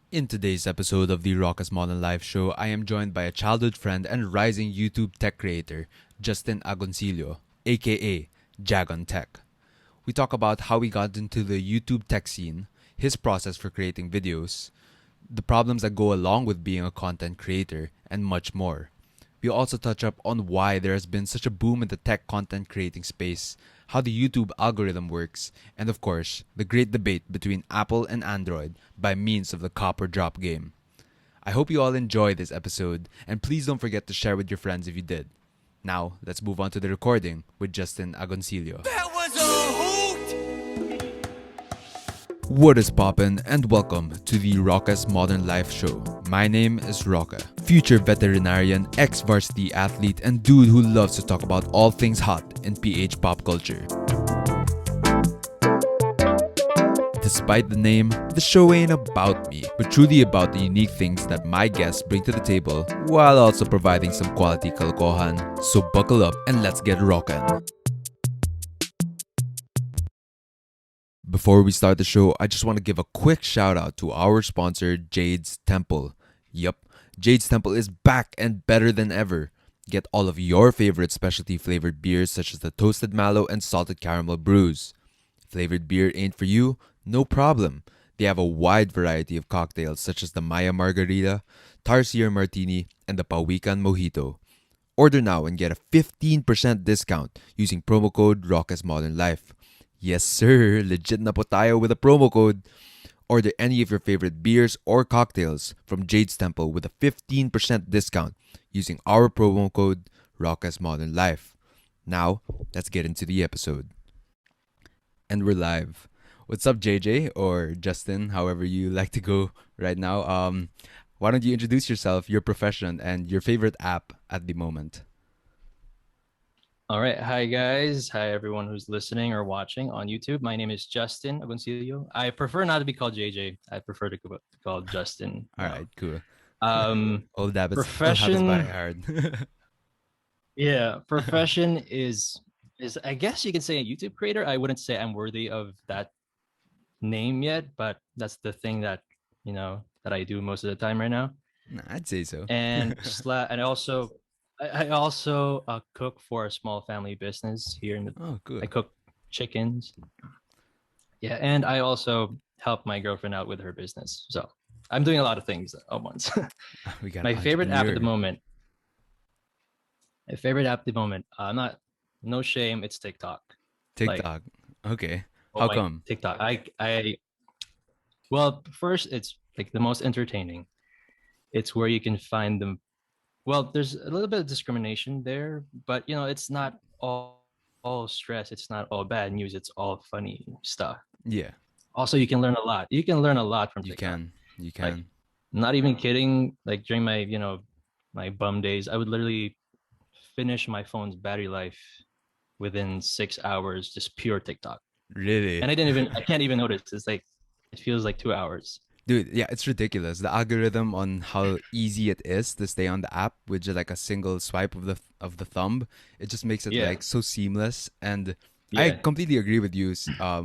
In today's episode of the Raucous Modern Life Show, I am joined by a childhood friend and rising YouTube tech creator, Justin Agoncillo, aka Jagontech. We talk about how he got into the YouTube tech scene, his process for creating videos, the problems that go along with being a content creator, and much more. We also touch up on why there has been such a boom in the tech content creating space, how the YouTube algorithm works, and of course, the great debate between Apple and Android by means of the copper drop game. I hope you all enjoy this episode, and please don't forget to share with your friends if you did. Now, let's move on to the recording with Justin Agoncillo. That was a hoot! What is poppin', and welcome to the Raucous Modern Life Show. My name is Rocca, future veterinarian, ex-varsity athlete, and dude who loves to talk about all things hot in PH pop culture. Despite the name, the show ain't about me, but truly about the unique things that my guests bring to the table, while also providing some quality kalokohan. So buckle up and let's get rockin'. Before we start the show, I just want to give a quick shout out to our sponsor, Jade's Temple. Yup, Jade's Temple is back and better than ever. Get all of your favorite specialty flavored beers such as the Toasted Mallow and Salted Caramel brews. Flavored beer ain't for you? No problem. They have a wide variety of cocktails such as the Maya Margarita, Tarsier Martini, and the Pawikan Mojito. Order now and get a 15% discount using promo code RAUCOUSModernLife. Yes sir, legit na po tayo with a promo code. Order any of your favorite beers or cocktails from Jade's Temple with a 15% discount using our promo code RAUCOUSModernLife. Now, let's get into the episode. And we're live. What's up, JJ or Justin, however you like to go right now? Why don't you introduce yourself, your profession, and your favorite app at the moment? All right. Hi, guys. Hi, everyone who's listening or watching on YouTube. My name is Justin Agoncillo. I prefer not to be called JJ. I prefer to be called Justin. All right, cool. Old habits by Profession. hard. Yeah, profession is I guess you can say a YouTube creator. I wouldn't say I'm worthy of that name yet, but that's the thing that that I do most of the time right now. Nah, I'd say so. And I also cook for a small family business here in the. Oh, cool. I cook chickens. Yeah, and I also help my girlfriend out with her business. So I'm doing a lot of things at once. We got My an favorite app at the entrepreneur. moment. My favorite app at the moment. Not no shame. It's TikTok. Like, TikTok. Okay. oh How my come? TikTok. Well, first it's like the most entertaining. It's where you can find them. Well, there's a little bit of discrimination there, but it's not all stress. It's not all bad news. It's all funny stuff. Yeah, Also, you can learn a lot. You can learn a lot from you TikTok. can. You Like, can. not even kidding. Like during my my bum days, I would literally finish my phone's battery life within 6 hours, just pure TikTok. Really? And I can't even notice. It's like it feels like 2 hours. Dude, yeah, it's ridiculous. The algorithm on how easy it is to stay on the app with just like a single swipe of the thumb, it just makes it Yeah, like so seamless. And I yeah, completely agree with you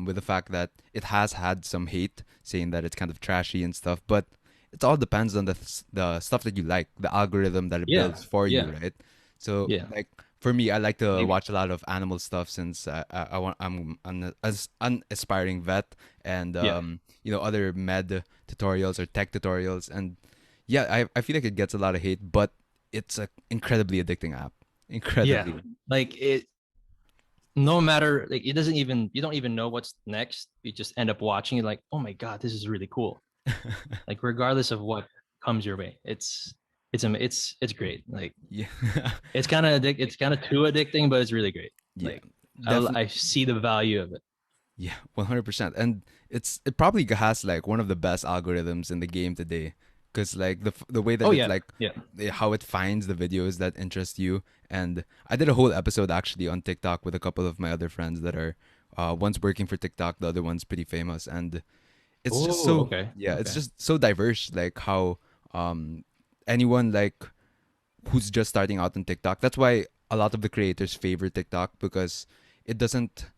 with the fact that it has had some hate saying that it's kind of trashy and stuff, but it all depends on the stuff that you like, the algorithm that it yeah, builds for you, yeah, right? So yeah. like for me, I like to Like, watch a lot of animal stuff since I'm an aspiring vet, and yeah, other med tutorials or tech tutorials, and yeah, I feel like it gets a lot of hate, but it's an incredibly addicting app. yeah. Incredibly. Like it. No matter like it doesn't even you don't even know what's next. You just end up watching it like, oh my god, this is really cool. Like regardless of what comes your way, it's great. Like Yeah. it's kind of too addicting, but it's really great. Yeah, Like I definitely. see the value of it. Yeah, 100%. And it probably has like one of the best algorithms in the game today, because like the way that Oh it yeah, like yeah. how it finds the videos that interest you. And I did a whole episode actually on TikTok with a couple of my other friends that are one's working for TikTok, the other one's pretty famous, and it's just Oh, so, okay, yeah, it's okay. just so diverse, like how um anyone like who's just starting out on TikTok. That's why a lot of the creators favor TikTok, because it doesn't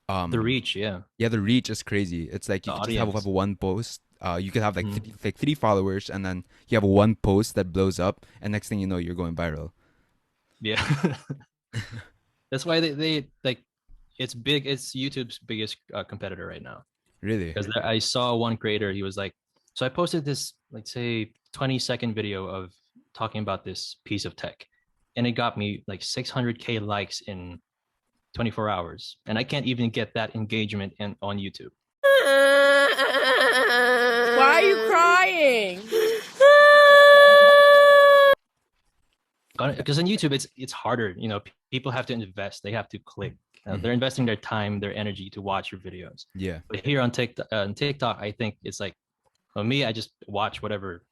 The um reach, yeah, yeah, the reach is crazy. It's like the you could just have audience. one post You could have like Mhm. three followers, and then you have one post that blows up, and next thing you know, you're going viral. Yeah. That's why they like it's big. It's YouTube's biggest competitor right now. Really? Because I saw one creator, he was like, so I posted this, like, say, 20-second video of talking about this piece of tech, and it got me like 600K likes in 24 hours. And I can't even get that engagement on YouTube. Why are you crying? Because on YouTube, it's harder. People have to invest. They have to click. They're investing their time, their energy to watch your videos. Yeah. But here on TikTok, I think it's like, for me, I just watch whatever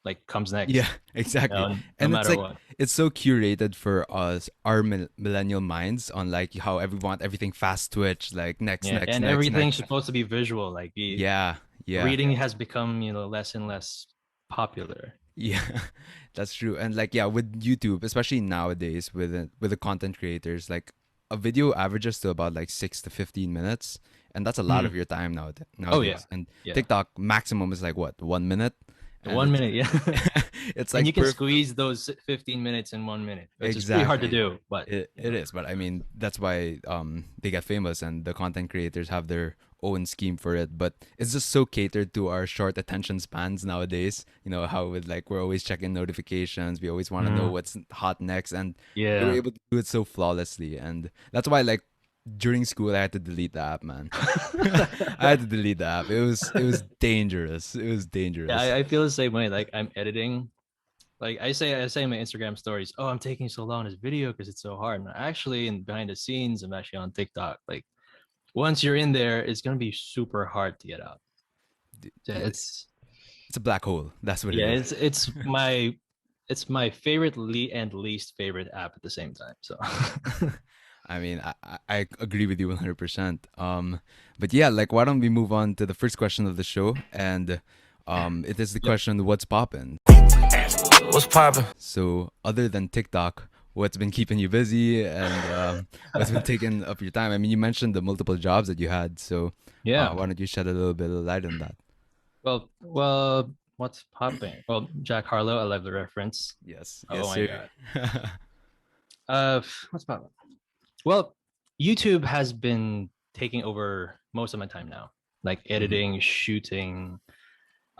like comes Yeah, next. exactly. No And it's matter like what. it's so curated for us, our millennial minds, on like how want everything fast twitch, like next, Yeah, next, and next, everything's next. supposed to be visual. Like Yeah, yeah, reading has become, less and less popular. yeah. That's true. And like yeah, with YouTube, especially nowadays with the content creators, like a video averages to about like 6 to 15 minutes, and that's a lot Mhm. of your time Oh yeah, nowadays. And yeah. TikTok maximum is like what, 1 minute, and One it's minute, yeah. it's And you like can squeeze those 15 minutes in 1 minute, which is pretty hard to exactly. do. But It is, but I mean that's why they get famous and the content creators have their own scheme for it. But it's just so catered to our short attention spans nowadays. You know how with like we're always checking notifications, we always want to know Mhm. what's hot next, and they were Yeah. able to do it so flawlessly. And that's why like during school I had to delete the app, man. I had to delete the app. It was dangerous. It was Yeah, dangerous. I feel the same way. Like I'm editing. Like I say in my Instagram stories, oh, I'm taking so long this video because it's so hard. And actually, in behind the scenes, I'm actually on TikTok. Like once you're in there, it's gonna be super hard to get out. So Yeah, it's it's a black hole. That's what it yeah, is. it's my favorite and least favorite app at the same time. So I mean, I agree with you 100%. But yeah, like, why don't we move on to the first question of the show? And it is the yep. question, what's poppin'? What's poppin'? So, other than TikTok, what's been keeping you busy and what's been taking up your time? I mean, you mentioned the multiple jobs that you had. So, Yeah. why don't you shed a little bit of light on that? Well, what's popping? Well, Jack Harlow, I love the reference. Yes, yes, Oh my sir. god. What's popping? Well, YouTube has been taking over most of my time now, like Hmm. editing, shooting,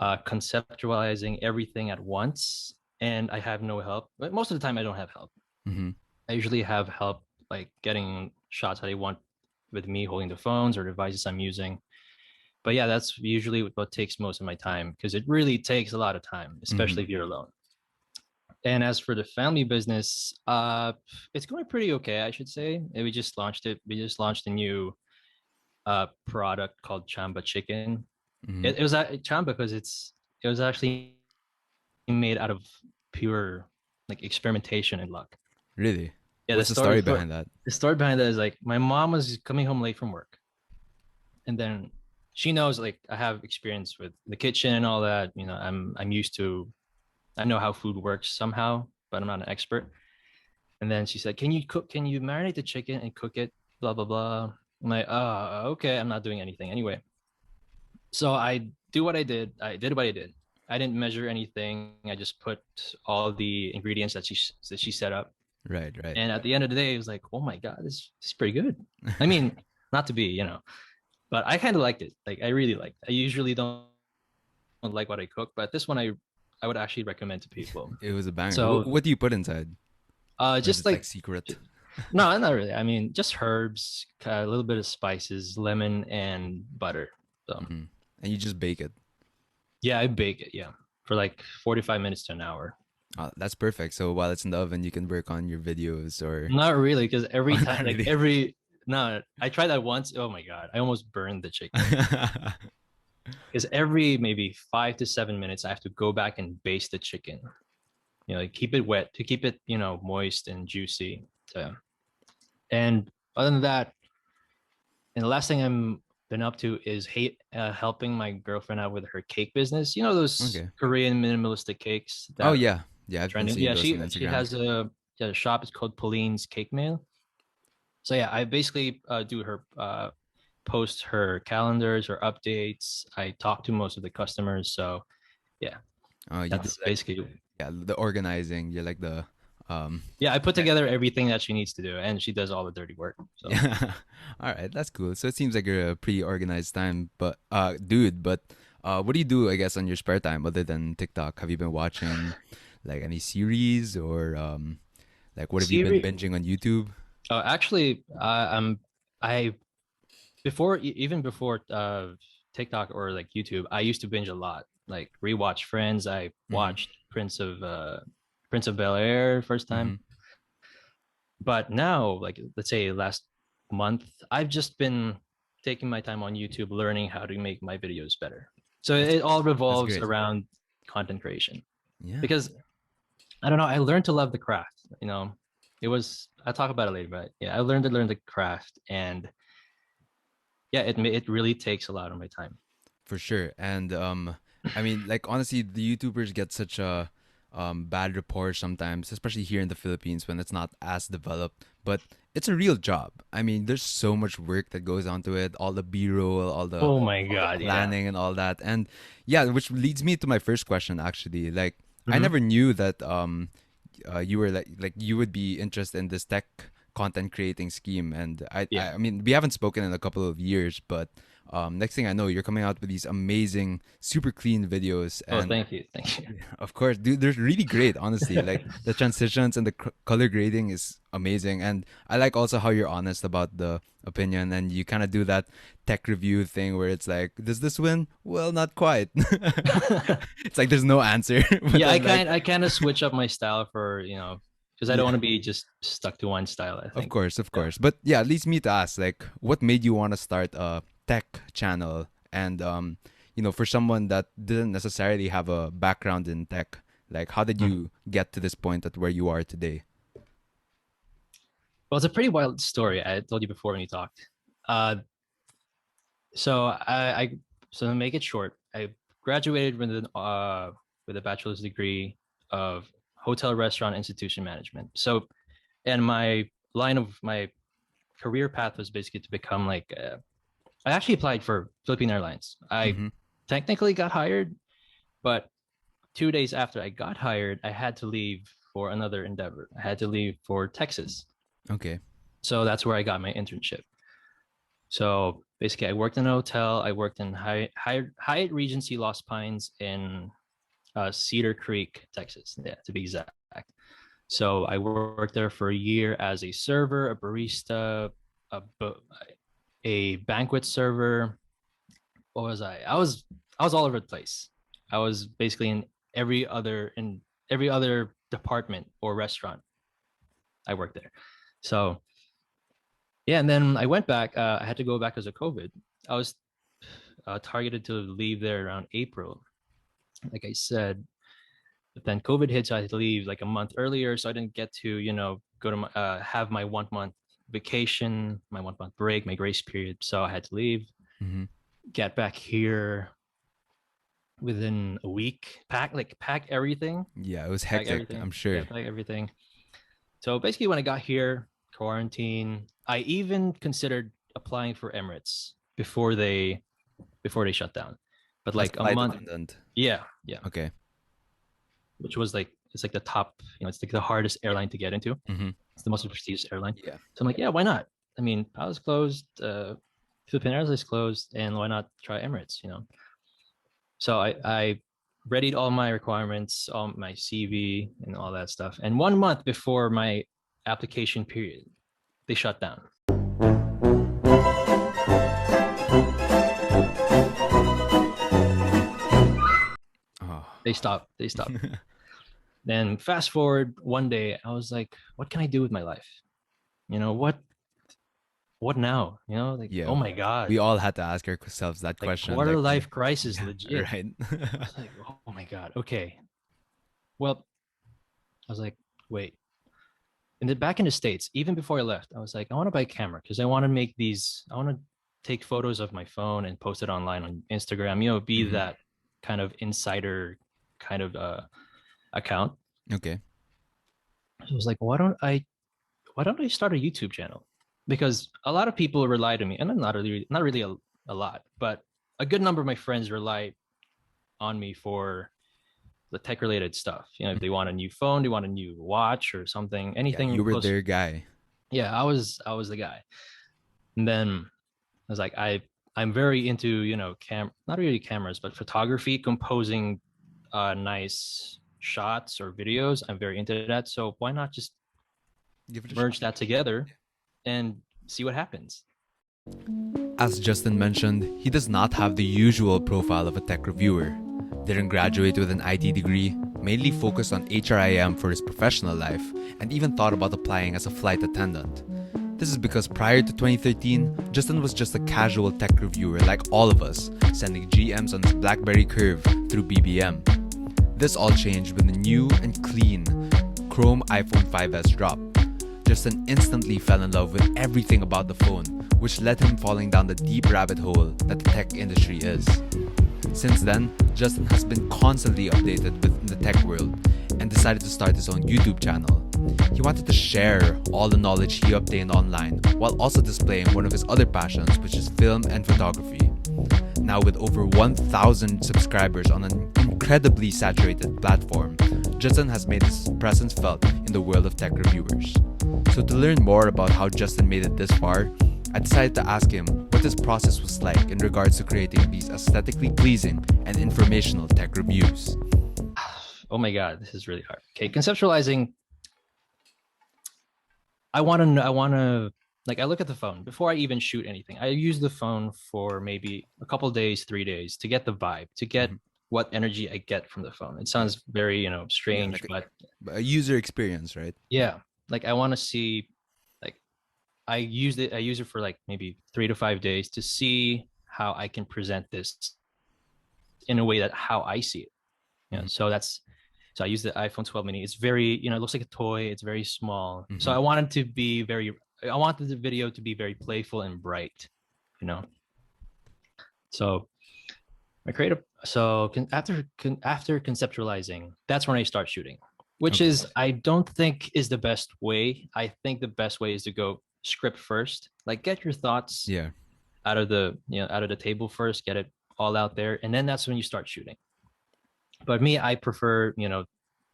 conceptualizing everything at once. And I have no help. But most of the time, I don't have help. Hmm. I usually have help like getting shots that I want with me holding the phones or devices I'm using. But yeah, that's usually what takes most of my time because it really takes a lot of time, Hmm. especially if you're alone. And as for the family business, it's going pretty okay, I should say. We just launched it. We just launched a new product called Chamba Chicken. Hmm. It was Chamba because it was actually made out of pure like experimentation and luck. Really? Yeah, What's the story behind that? the story behind that is like my mom was coming home late from work, and then she knows like I have experience with the kitchen and all that. I'm used to. I know how food works somehow, but I'm not an expert. And then she said, "Can you cook? Can you marinate the chicken and cook it?" Blah blah blah. I'm like, okay. I'm not doing anything anyway. So I do what I did. I did what I did. I didn't measure anything. I just put all the ingredients that she set up. Right, right. And at the end of the day, it was like, oh my god, this is pretty good. I mean, not to be, but I kind of liked it. Like I really liked. It. I usually don't like what I cook, but this one I would actually recommend to people. It was a banger. So What do you put inside? Or is just it like like secret? no, not really. I mean, just herbs, a little bit of spices, lemon, and butter. So Hmm. And you just bake it. yeah, I bake it. Yeah, for like 45 minutes to an hour. That's perfect. So while it's in the oven, you can work on your videos or. Not really, because every Oh, time, not like really. every no, I tried that once. Oh my god, I almost burned the chicken. Because every maybe 5 to 7 minutes, I have to go back and baste the chicken. Like keep it wet to keep it, moist and juicy. So, and other than that, and the last thing I'm been up to is helping my girlfriend out with her cake business. You know those Okay. Korean minimalistic cakes Oh that yeah, yeah. I've been trending. seeing Yeah, those on she Instagram. has a shop. It's called Pauline's Cake Mail. So yeah, I basically do her post her calendars, her updates. I talk to most of the customers. So yeah, You do that's like basically. the organizing. You're like the Yeah, I put yeah. together everything that she needs to do, and she does all the dirty work. So Yeah. All right, that's cool. So it seems like you're a pretty organized time, but dude, but what do you do, I guess, on your spare time other than TikTok? Have you been watching like any series or like what have you been Siri. binging on YouTube? Actually, I even before TikTok or like YouTube, I used to binge a lot. Like rewatch Friends. I Mm-hmm. watched Prince of Bel Air first time. Mm-hmm. But now, like let's say last month, I've just been taking my time on YouTube learning how to make my videos better. So That's it all that's revolves great. around content creation Yeah. because I don't know, I learned to love the craft. It was I'll talk about it later, but yeah, I learned to learn the craft and yeah, it really takes a lot of my time. For sure. And I mean, like honestly, the YouTubers get such a bad rapport sometimes, especially here in the Philippines when it's not as developed. But it's a real job. I mean, there's so much work that goes onto it, all the B-roll, Oh my all the god, yeah. planning and all that. And yeah, which leads me to my first question actually. Like I Hmm. never knew that you were like you would be interested in this tech content creating scheme, and Yeah. I mean we haven't spoken in a couple of years, but next thing I know, you're coming out with these amazing, super clean videos, Oh, and thank you, thank you. of course, dude, they're really great. Honestly, like the transitions and the color grading is amazing, and I like also how you're honest about the opinion, and you kind of do that tech review thing where it's like, does this win? Well, not quite. It's like there's no answer, but Yeah, then like, I kind of switch up my style for because I don't yeah, want to be just stuck to one style. I think. of Yeah. course. But yeah, it leads me to ask, like, what made you want to start a tech channel? And for someone that didn't necessarily have a background in tech, like, how did Mhm. you get to this point at where you are today? Well, it's a pretty wild story. I told you before when you talked. Uh, so so to make it short, I graduated with a bachelor's degree of hotel restaurant institution management. So, and my line of my career path was basically to become like I actually applied for Philippine Airlines. I Mm-hmm. technically got hired, but 2 days after I got hired, I had to leave for another endeavor. I had to leave for Texas. Okay. So that's where I got my internship. So basically, I worked in a hotel. I worked in Hyatt Regency Lost Pines in Cedar Creek, Texas. Yeah, to be exact. So I worked there for a year as a server, a barista, a, a banquet server. What was I? I was all over the place. I was basically in every other department or restaurant. I worked there. So yeah, and then I went back. I had to go back because of COVID. I was targeted to leave there around April, like I said. But then COVID hit, so I had to leave like a month earlier. So I didn't get to, go to have my 1 month vacation, my 1 month break, my grace period. So I had to leave, Mm-hmm. get back here within a week, pack everything, Yeah, it was pack hectic, everything. I'm Yeah, sure. pack everything. So basically, when I got here, quarantine, I even considered applying for Emirates before they shut down. But As like a flight month, attendant. yeah, yeah, Okay. which was like it's like the top, it's like the hardest airline to get into. Mm-hmm. It's the most prestigious airline. Yeah. So I'm like, yeah, why not? I mean, I was closed, Philippine Airlines is closed, and why not try Emirates? So I readied all my requirements, all my CV and all that stuff. And 1 month before my application period, they shut down. Oh. They stopped. They stopped. Then fast forward one day, I was like, what can I do with my life? You know, what now? Like, Yeah, oh my God. we all had to ask ourselves that Like question. quarter Like, life crisis, yeah, legit. right. I was like, oh my God. Okay. Well, I was like, wait. And then back in the States, even before I left, I was like, I want to buy a camera because I want to take photos of my phone and post it online on Instagram, be Hmm. that kind of insider kind of account. Okay. So I was like, why don't I start a YouTube channel? because a lot of people rely to me, and not really a lot, but a good number of my friends rely on me for the tech related stuff. You know, if they want a new phone, they want a new watch or something, Yeah, anything you were close. their guy. Yeah, I was the guy. And then I was like, I'm very into, not really cameras, but photography, composing nice shots or videos. I'm very into that. So why not just Give it a merge shot. that together and see what happens? As Justin mentioned, he does not have the usual profile of a tech reviewer. Didn't graduate with an IT degree, mainly focused on HRIM for his professional life, and even thought about applying as a flight attendant. This is because prior to 2013, Justin was just a casual tech reviewer like all of us, sending GMs on his BlackBerry Curve through BBM. This all changed when the new and clean Chrome iPhone 5s dropped. Justin instantly fell in love with everything about the phone, which led him falling down the deep rabbit hole that the tech industry is. Since then, Justin has been constantly updated within the tech world and decided to start his own YouTube channel. He wanted to share all the knowledge he obtained online while also displaying one of his other passions, which is film and photography. Now with over 1,000 subscribers on an incredibly saturated platform, Justin has made his presence felt in the world of tech reviewers. So to learn more about how Justin made it this far, I decided to ask him what his process was like in regards to creating these aesthetically pleasing and informational tech reviews. Oh my God, this is really hard. Okay, conceptualizing. I want to like, I look at the phone before I even shoot anything. I use the phone for maybe a couple days, 3 days to get the vibe, to get what energy I get from the phone. It sounds very, strange, like but a user experience, right? yeah, like I want to see, like, I use it for like maybe 3 to 5 days to see how I can present this in a way that how I see it. So I use the iPhone 12 mini. It's very, it looks like a toy. It's very small. So I wanted the video to be very playful and bright, you know. So I create after conceptualizing, that's when I start shooting, which is, I don't think is the best way. I think the best way is to go script first, like get your thoughts out of the table first, get it all out there, and then that's when you start shooting. But me, I prefer,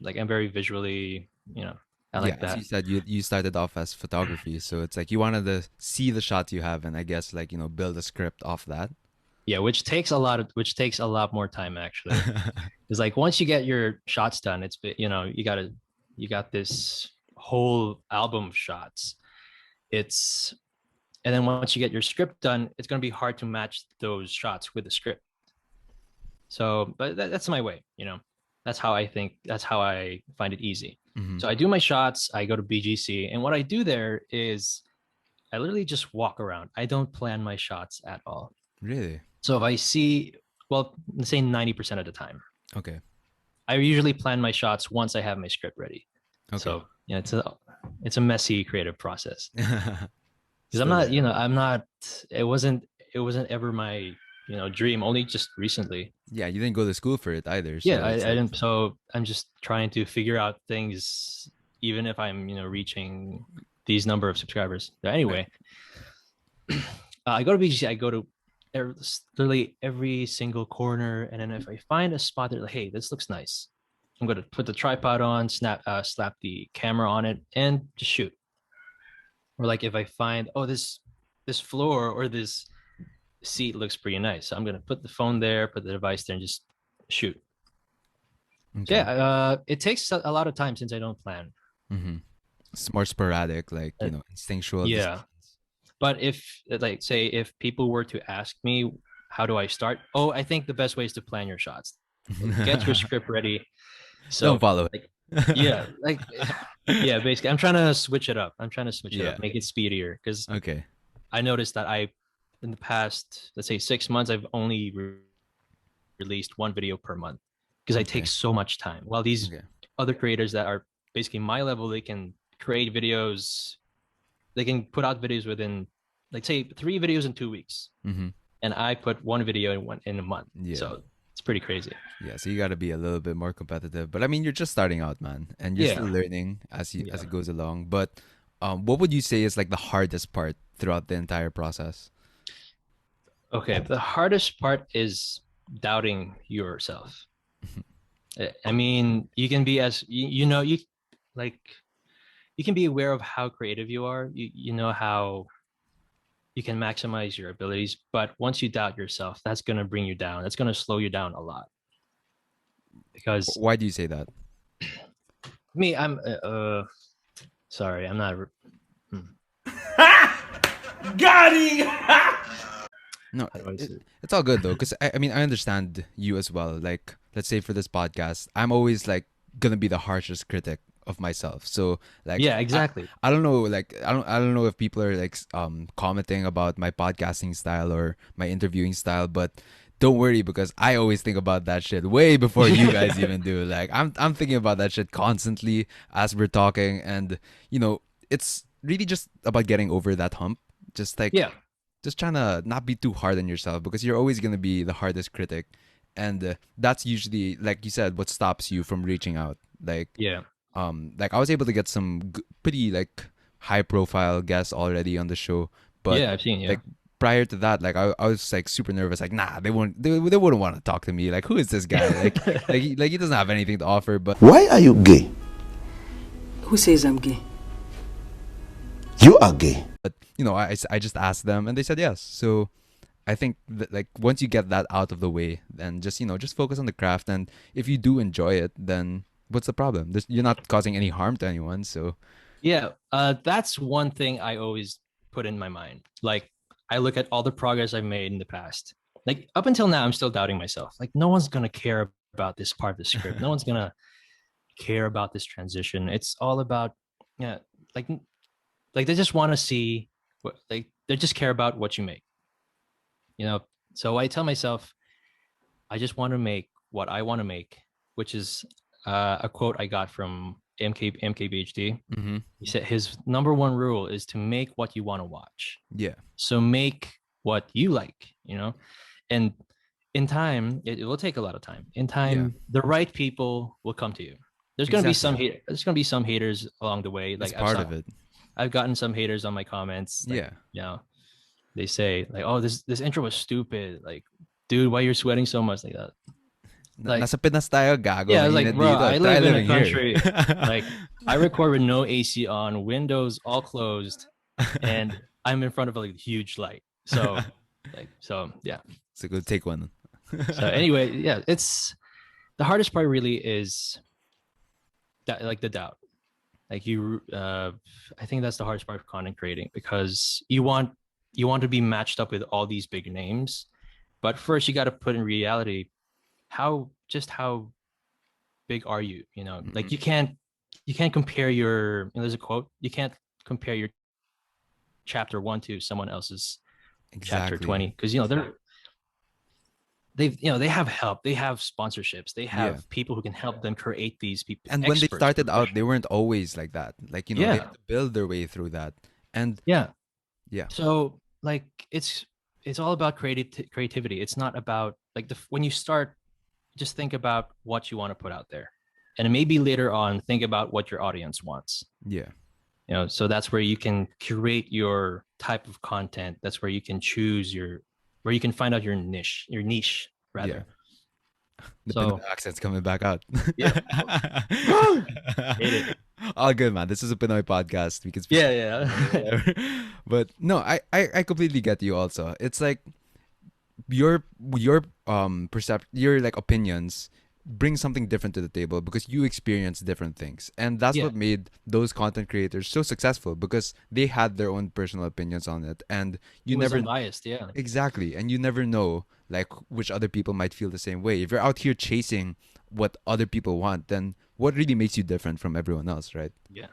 like, I'm very visually, I like that. As you said, you started off as photography, so it's like you wanted to see the shots you have, and I guess like build a script off that. Yeah, which takes a lot more time actually. It's like once you get your shots done, it's you got this whole album of shots. And then once you get your script done, it's going to be hard to match those shots with the script. So, but that's my way, that's how I think, that's how I find it easy. So I do my shots, I go to BGC, and what I do there is I literally just walk around. I don't plan my shots at all. Really? So if I see, well, let's say 90% of the time. Okay. I usually plan my shots once I have my script ready. Okay. So it's a messy creative process. Because it wasn't ever my dream, only just recently. Yeah, you didn't go to school for it either. So I didn't. So I'm just trying to figure out things, even if I'm reaching these number of subscribers. But anyway, I go to BGC. I go to literally every single corner, and then if I find a spot that, like, hey, this looks nice, I'm going to put the tripod on, slap the camera on it, and just shoot. Or like if I find, oh, this floor or this seat looks pretty nice, so I'm going to put the phone there, put the device there, and just shoot. Okay. Yeah, it takes a lot of time since I don't plan. It's more sporadic, like instinctual. Yeah. But if people were to ask me, how do I start? Oh, I think the best way is to plan your shots. Get your script ready. So don't follow it. Basically, I'm trying to switch it up. Make it speedier, because I noticed that in the past, let's say 6 months, I've only released one video per month because I take so much time. While these other creators that are basically my level, they can create videos. They can put out videos within, like, say 3 videos in 2 weeks. And I put 1 video in a month. Yeah. So it's pretty crazy. Yeah, so you got to be a little bit more competitive. But I mean, you're just starting out, man, and you're still learning as it goes along. But what would you say is like the hardest part throughout the entire process? Okay, the hardest part is doubting yourself. I mean, you can be as you know you like you can be aware of how creative you are. You know how you can maximize your abilities, but once you doubt yourself, that's going to bring you down. That's going to slow you down a lot. Because Why do you say that? me, I'm sorry, I'm not. Got him! No, How do I say it? it's all good though, because I mean I understand you as well. Like, let's say for this podcast, I'm always like gonna be the harshest critic of myself. So like, Yeah, exactly. I don't know, like I don't know if people are like commenting about my podcasting style or my interviewing style, but don't worry because I always think about that shit way before you guys even do. Like I'm thinking about that shit constantly as we're talking, and you know it's really just about getting over that hump. Just like Yeah, just trying to not be too hard on yourself because you're always going to be the hardest critic, and that's usually, like you said, what stops you from reaching out. yeah, Like I was able to get some pretty like high profile guests already on the show, but yeah. I've seen. Yeah, like prior to that, like I was like super nervous, like nah, they wouldn't want to talk to me, like who is this guy, like he doesn't have anything to offer. But Why are you gay? Who says I'm gay? You are gay. you know, I just asked them and they said yes. So I think that like once you get that out of the way, then just you know just focus on the craft, and if you do enjoy it, then what's the problem? You're not causing any harm to anyone, so yeah. That's one thing I always put in my mind. Like, I look at all the progress I've made in the past. Like up until now, I'm still doubting myself. Like, no one's gonna care about this part of the script. No one's gonna care about this transition. It's all about, yeah, like like they just want to see what, like they just care about what you make, you know. So I tell myself, I just want to make what I want to make, which is a quote I got from MKBHD. mm-hmm. He said his number one rule is to make what you want to watch. Yeah, So make what you like, you know. And in time, it will take a lot of time. In time, the right people will come to you. There's gonna be some Exactly. there's gonna be some haters along the way. that's Like part of it. I've gotten some haters on my comments. Like, Yeah. you know, they say like, "Oh, this intro was stupid." Like, dude, why you're sweating so much like that? Like, Nasa Pinas tayo, gago. yeah, I was like, Mainit bro, dito. I Try live in a living here. country. Like, I record with no AC on, windows all closed, and I'm in front of a like, huge light. So, yeah. So go take one. So anyway, yeah, it's the hardest part really is that like the doubt. Like I think that's the hardest part of content creating because you want to be matched up with all these big names, but first you got to put in reality how big are you? You know, like you can't compare your. You know, there's a quote: you can't compare your chapter 1 to someone else's chapter 20 because you know they have help, they have sponsorships, they have people who can help them create these people. And when they experts, started out, they weren't always like that. Like, you know, they Yeah. had to build their way through that. And yeah. yeah, So like it's all about creativity. It's not about like when you start, just think about what you want to put out there, and maybe later on think about what your audience wants. yeah. You know, so that's where you can curate your type of content. That's where you can choose where you can find out your niche rather. The So- Pinoy accent's coming back out. Yeah. Hate it. All good, man. This is a Pinoy podcast. We can speak. Yeah. But no, I completely get you also. It's like your percept your like opinions bring something different to the table because you experience different things, and that's Yeah. what made those content creators so successful because they had their own personal opinions on it, and you It was never unbiased, yeah. exactly, and you never know like which other people might feel the same way. If you're out here chasing what other people want, then what really makes you different from everyone else, right? Yeah.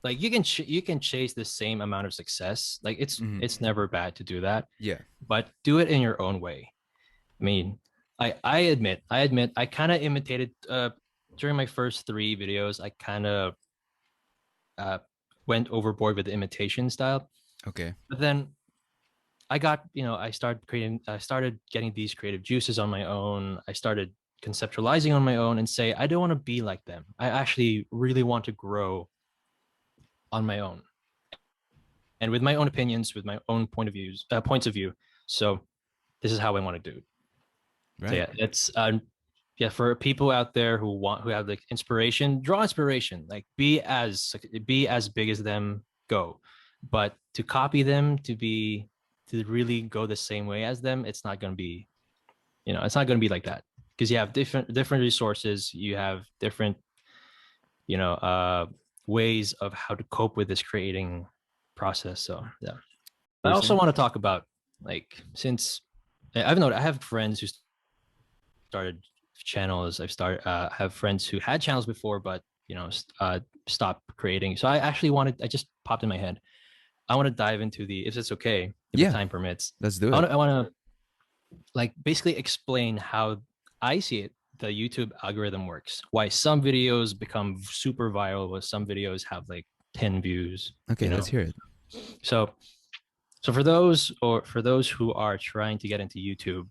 Like you can you can chase the same amount of success. Like it's never bad to do that, Yeah. but do it in your own way. I mean, I admit I kind of imitated during my first 3 videos. I kind of went overboard with the imitation style, Okay. but then I got, you know, I started getting these creative juices on my own. I started conceptualizing on my own and say, I don't want to be like them. I actually really want to grow on my own. and with my own opinions, with my own points of view. So this is how I want to do it. Right. So yeah, it's for people out there who have like inspiration, draw inspiration. Like be as big as them, go. But to copy them, to really go the same way as them, it's not going to be, it's not going to be like that, because you have different resources, you have different, ways of how to cope with this creating process. So yeah, I also want to talk about, like, since I've noticed, I have friends who started channels. Have friends who had channels before, but stopped creating. So I just popped in my head, I want to dive into if it's okay, if Yeah. the time permits. Let's do it. I want to like basically explain how I see it, the YouTube algorithm works. Why some videos become super viral, while some videos have like 10 views. Okay, let's hear it. So for those who are trying to get into YouTube,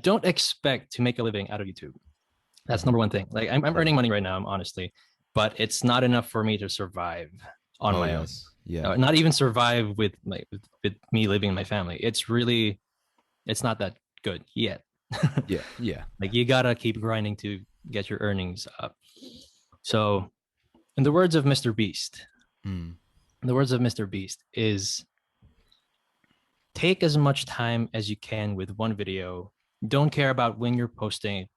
don't expect to make a living out of YouTube. That's number one thing. Like I'm earning money right now, honestly, but it's not enough for me to survive on my own. Yeah. Not even survive with me living in my family. It's not that good yet. Yeah. Like you gotta keep grinding to get your earnings up. So, in the words of Mr. Beast, is take as much time as you can with one video. Don't care about when you're posting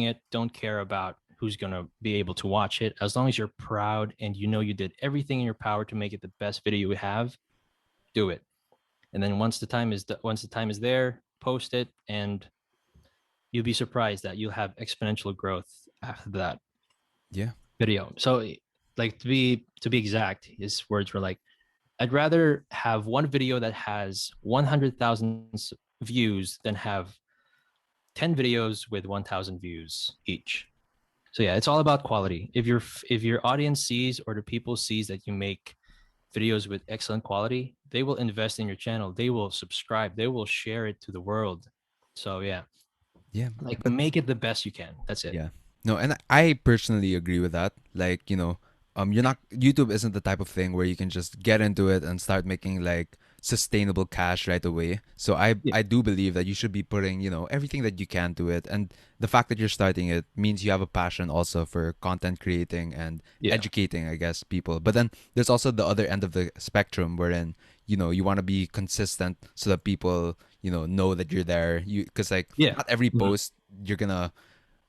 it. Don't care about who's gonna be able to watch it. As long as you're proud and you know you did everything in your power to make it the best video you have, do it. And then once the time is there, post it, and you'll be surprised that you'll have exponential growth after that. Yeah. Video. So, like, to be exact, his words were like, I'd rather have one video that has 100,000 views than have 10 videos with 1,000 views each. So yeah, it's all about quality. If your audience sees, or the people sees, that you make videos with excellent quality, they will invest in your channel. They will subscribe. They will share it to the world. So yeah, like make it the best you can. That's it. Yeah. No, and I personally agree with that. Like, YouTube isn't the type of thing where you can just get into it and start making like sustainable cash right away. So I do believe that you should be putting, everything that you can to it. And the fact that you're starting it means you have a passion also for content creating and educating, I guess, people. But then there's also the other end of the spectrum wherein, you want to be consistent so that people, know that you're there. Because not every post you're gonna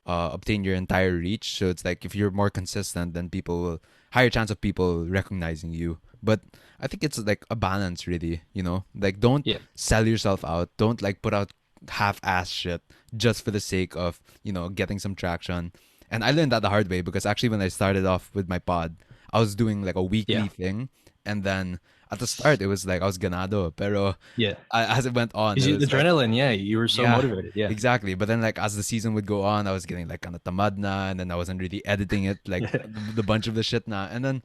obtain your entire reach. So it's like if you're more consistent, then people will higher chance of people recognizing you. But I think it's like a balance, really. Like don't sell yourself out. Don't like put out half-ass shit just for the sake of getting some traction. And I learned that the hard way, because actually when I started off with my pod, I was doing like a weekly thing, and then at the start it was like I was ganado, pero as it went on, it was adrenaline, you were so motivated, exactly. But then like as the season would go on, I was getting like kind of tamad na, and then I wasn't really editing it like the bunch of the shit na, and then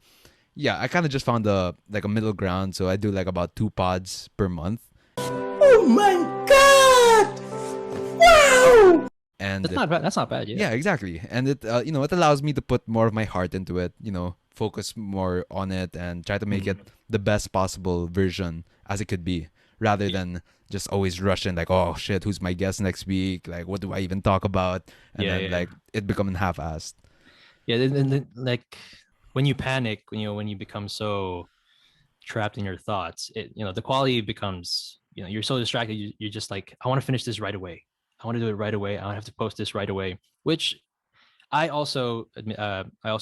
I kind of just found a middle ground. So I do like about 2 pods per month. Oh my god! Wow! And that's not bad. Yeah, exactly. And it it allows me to put more of my heart into it, focus more on it and try to make it the best possible version as it could be, rather than just always rushing like, oh shit, who's my guest next week? Like, what do I even talk about? And then like it becoming half-assed. Yeah, then like when you panic, when you become so trapped in your thoughts, the quality becomes, you're so distracted. You're just like, I want to finish this right away. I want to do it right away. I have to post this right away, which I also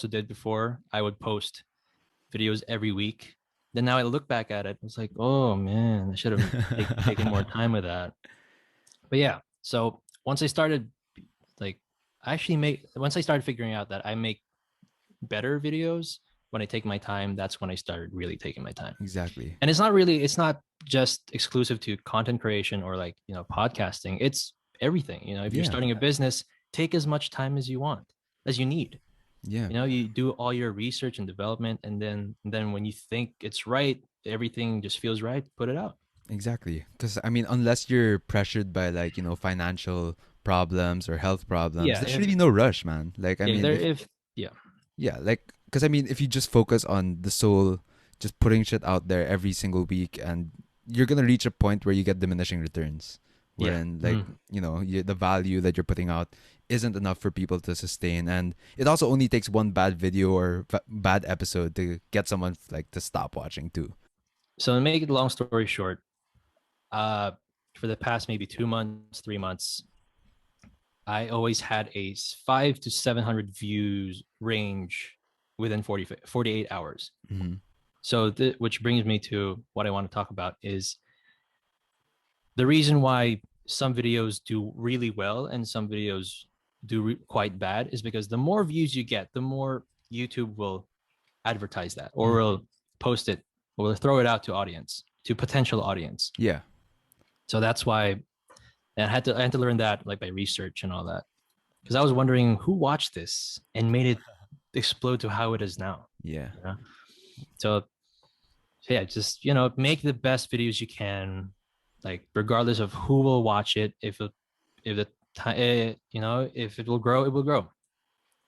did before. I would post videos every week. Then now I look back at it, it's like, oh man, I should have taken more time with that. But yeah, so once I started figuring out that I make better videos when I take my time, that's when I started really taking my time. Exactly. And it's not just exclusive to content creation or like, podcasting. It's everything. If you're starting a business, take as much time as you need. You do all your research and development, and then when you think it's right, everything just feels right, put it out. Exactly. Because I mean, unless you're pressured by like financial problems or health problems, there's really no rush, man. Like I mean, like, because I mean, if you just focus on the sole just putting shit out there every single week, and you're gonna reach a point where you get diminishing returns, Yeah. wherein like the value that you're putting out isn't enough for people to sustain, and it also only takes one bad video or bad episode to get someone like to stop watching too. So to make it long story short, for the past maybe 2 months, 3 months, I always had a 5 to 700 views range within 48 hours. Mm-hmm. So which brings me to what I want to talk about is the reason why some videos do really well and some videos do quite bad is because the more views you get, the more YouTube will advertise that or will post it or will throw it out to potential audience. Yeah. So that's why I had to learn that like by research and all that. Because I was wondering who watched this and made it explode to how it is now. Yeah. You know? So yeah, just make the best videos you can, like regardless of who will watch it. If it will grow, it will grow.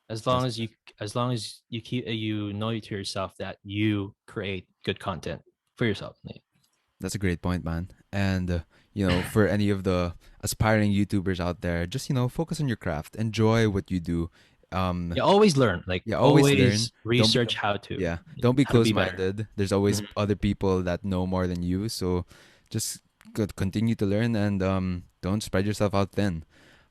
As long as you keep to yourself that you create good content for yourself. That's a great point, man. And for any of the aspiring YouTubers out there, just focus on your craft, enjoy what you do. You always learn. Like always learn. research how to. Yeah, don't be how to be close-minded. There's always other people that know more than you, so just continue to learn and don't spread yourself out thin.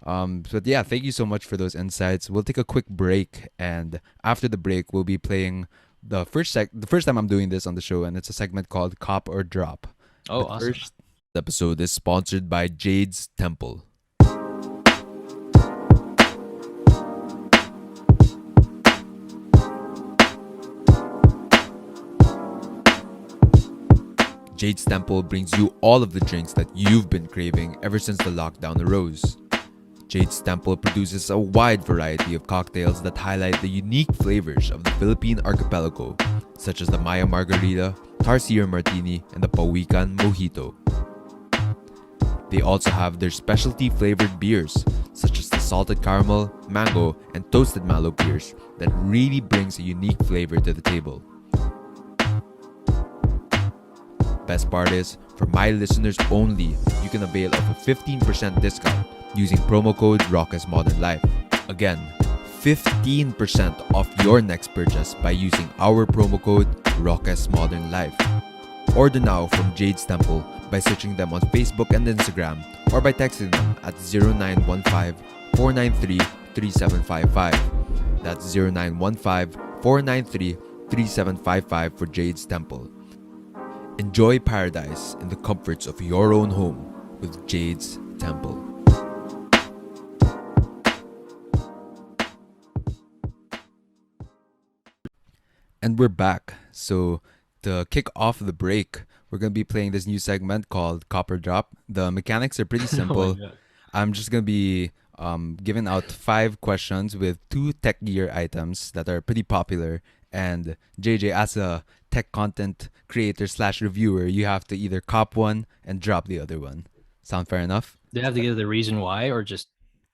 But yeah, thank you so much for those insights. We'll take a quick break, and after the break, we'll be playing the first time I'm doing this on the show, and it's a segment called Cop or Drop. Oh, But awesome. First episode is sponsored by Jade's Temple. Jade's Temple brings you all of the drinks that you've been craving ever since the lockdown arose. Jade's Temple produces a wide variety of cocktails that highlight the unique flavors of the Philippine archipelago, such as the Maya Margarita, Tarsier Martini, and the Pawikan Mojito. They also have their specialty flavored beers, such as the salted caramel, mango, and toasted mallow beers that really brings a unique flavor to the table. Best part is, for my listeners only, you can avail of a 15% discount using promo code ROCKASModernLife. Again, 15% off your next purchase by using our promo code ROCKASModernLife. Order now from Jade's Temple by searching them on Facebook and Instagram or by texting them at 0915-493-3755. That's 0915-493-3755 for Jade's Temple. Enjoy paradise in the comforts of your own home with Jade's Temple. And we're back. So to kick off the break, we're going to be playing this new segment called Copper Drop. The mechanics are pretty simple. God. I'm just going to be giving out 5 questions with 2 tech gear items that are pretty popular. And JJ, as a tech content creator / reviewer, you have to either cop one and drop the other one. Sound fair enough? Do you have to give the reason why or just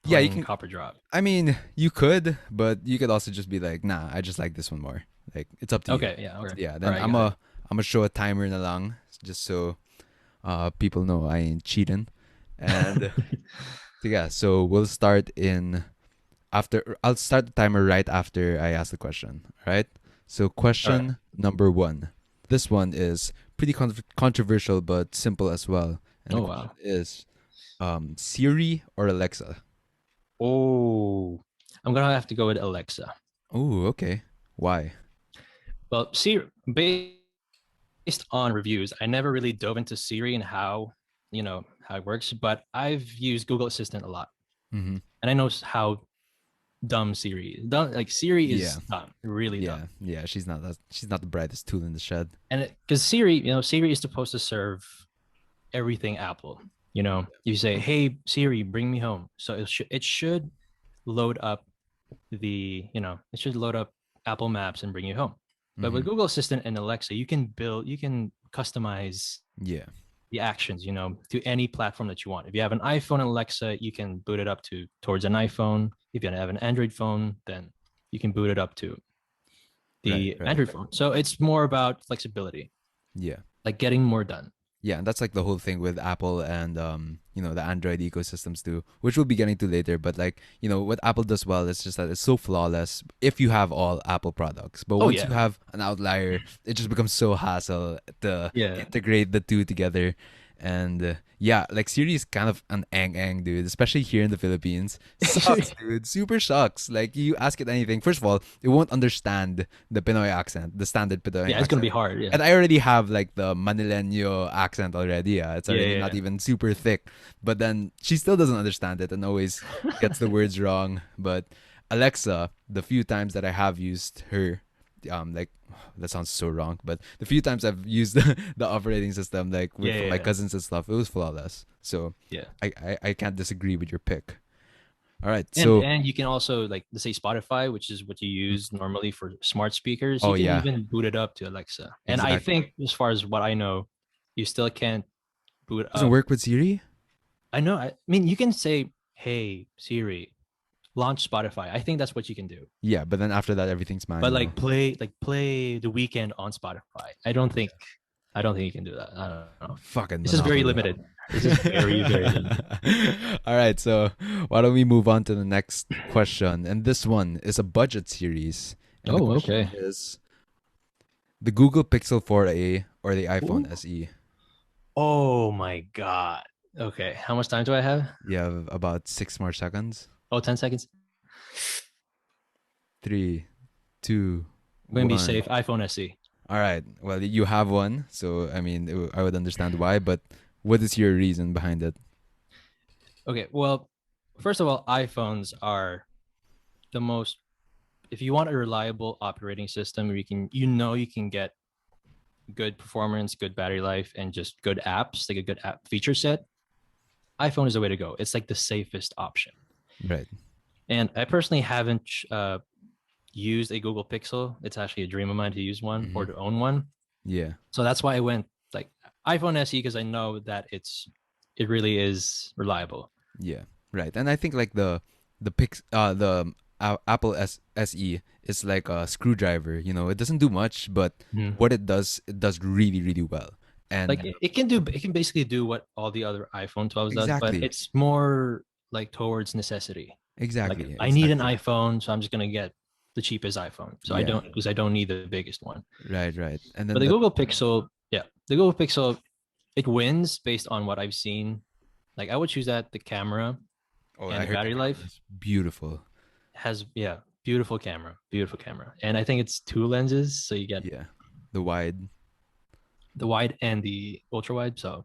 Yeah, you plain can copper drop? I mean, you could, but you could also just be like, nah, I just like this one more. Like, it's up to you. Okay, yeah, okay. Yeah, then Alright, I'm got gonna show a timer na lang just so people know I ain't cheating. And yeah, so we'll start I'll start the timer right after I ask the question. All right? So question number 1. This one is pretty controversial but simple as well. And the question is Siri or Alexa? Oh, I'm gonna have to go with Alexa. Oh, okay. Why? Well, Siri, based on reviews, I never really dove into Siri and how it works, but I've used Google Assistant a lot, Mm-hmm. and I know how dumb Siri is. Like Siri is dumb, really dumb. Yeah, she's not the brightest tool in the shed. And because Siri is supposed to serve everything Apple. You say, "Hey Siri, bring me home," so it should load up Apple Maps and bring you home. But with Google Assistant and Alexa, you can customize the actions, to any platform that you want. If you have an iPhone and Alexa, you can boot it up towards an iPhone. If you have an Android phone, then you can boot it up to the Right. Android phone. So it's more about flexibility, Yeah. like getting more done. Yeah, and that's like the whole thing with Apple and the Android ecosystems too, which we'll be getting to later. But like, what Apple does well is just that it's so flawless if you have all Apple products. But Oh once you yeah, have an outlier, it just becomes so hassle to yeah. integrate the two together. And yeah, like Siri is kind of an ang dude, especially here in the Philippines. Sucks, dude. Super sucks. Like you ask it anything. First of all, it won't understand the Pinoy accent, the standard Pinoy Yeah, it's gonna be accent. hard. Yeah, And I already have like the Manileño accent already. Yeah, it's already not yeah. even super thick. But then she still doesn't understand it and always gets the words wrong. But Alexa, the few times that I have used her, like that sounds so wrong, but the few times I've used the operating system, like with Yeah, my yeah. cousins and stuff, it was flawless. So Yeah. I can't disagree with your pick. All right, And so and you can also, like, let's say Spotify, which is what you use normally for smart speakers. oh You can yeah, even boot it up to Alexa. And I exactly. think, as far as what I know, you still can't boot Doesn't up. work with Siri. I know. I mean, you can say, "Hey Siri, launch Spotify." I think that's what you can do. Yeah, but then after that, everything's But manual. play The Weekend on Spotify. I don't think you can do that. I don't know. Fucking This is very monopoly. limited. This is very, very limited. All right, so why don't we move on to the next question? And this one is a budget series. And the Oh, question okay. is the Google Pixel 4a or the iPhone Ooh. SE? Oh my God. Okay. How much time do I have? You have about 6 more seconds. Oh, 10 seconds. 3, 2, I'm going to be 1. safe. iPhone SE. All right. Well, you have one, so I mean, I would understand why. But what is your reason behind it? Okay. Well, first of all, iPhones are the most, if you want a reliable operating system where you can get good performance, good battery life, and just good apps, like a good app feature set, iPhone is the way to go. It's like the safest option. Right. And I personally haven't used a Google Pixel. It's actually a dream of mine to use one or to own one. Yeah. So that's why I went like iPhone SE, because I know that it really is reliable. Yeah. Right. And I think like Apple SE is like a screwdriver. It doesn't do much, but what it does really, really well. And Like it can basically do what all the other iPhone 12s does, but exactly, it's more like towards necessity. exactly, Like I need an exactly. iPhone, so I'm just gonna get the cheapest iPhone. So Yeah. because I don't need the biggest one. Right. Right. And But then the Google Pixel, yeah, the Google Pixel, it wins based on what I've seen. Like I would choose that the camera oh, and I the heard battery life it's beautiful. has, yeah, beautiful camera. And I think it's two lenses, so you get Yeah. The wide. the wide and the ultra wide. So,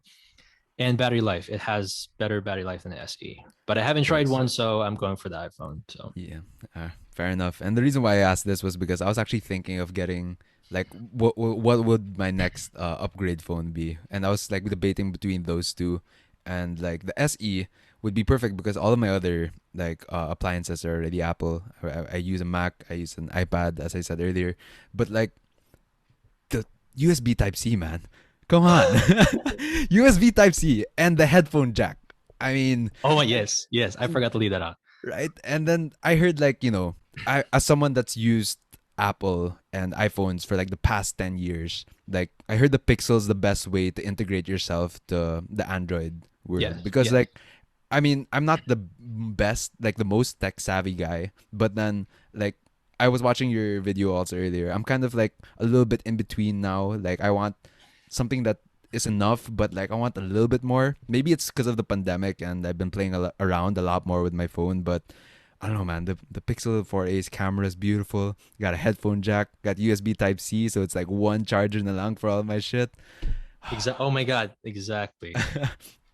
and battery life, it has better battery life than the SE. But I haven't tried Nice. one, so I'm going for the iPhone. So Yeah, fair enough. And the reason why I asked this was because I was actually thinking of getting like what would my next upgrade phone be, and I was like debating between those two, and like the SE would be perfect because all of my other like appliances are already Apple. I use a Mac, I use an iPad, as I said earlier, but like the USB Type C, man, come on, USB Type C and the headphone jack. I mean, oh yes, I forgot to leave that out. right? And then I heard like, I as someone that's used Apple and iPhones for like the past 10 years, like I heard the Pixel's the best way to integrate yourself to the Android world Yes, because yes. like I mean, I'm not the best, like the most tech savvy guy, but then like I was watching your video also earlier. I'm kind of like a little bit in between now. Like I want something that is enough, but like I want a little bit more. Maybe it's because of the pandemic and I've been playing around a lot more with my phone, but I don't know, man. The Pixel 4a's camera is beautiful. Got a headphone jack, got USB Type C, so it's like one charger na lang for all my shit. Oh my god, exactly. Come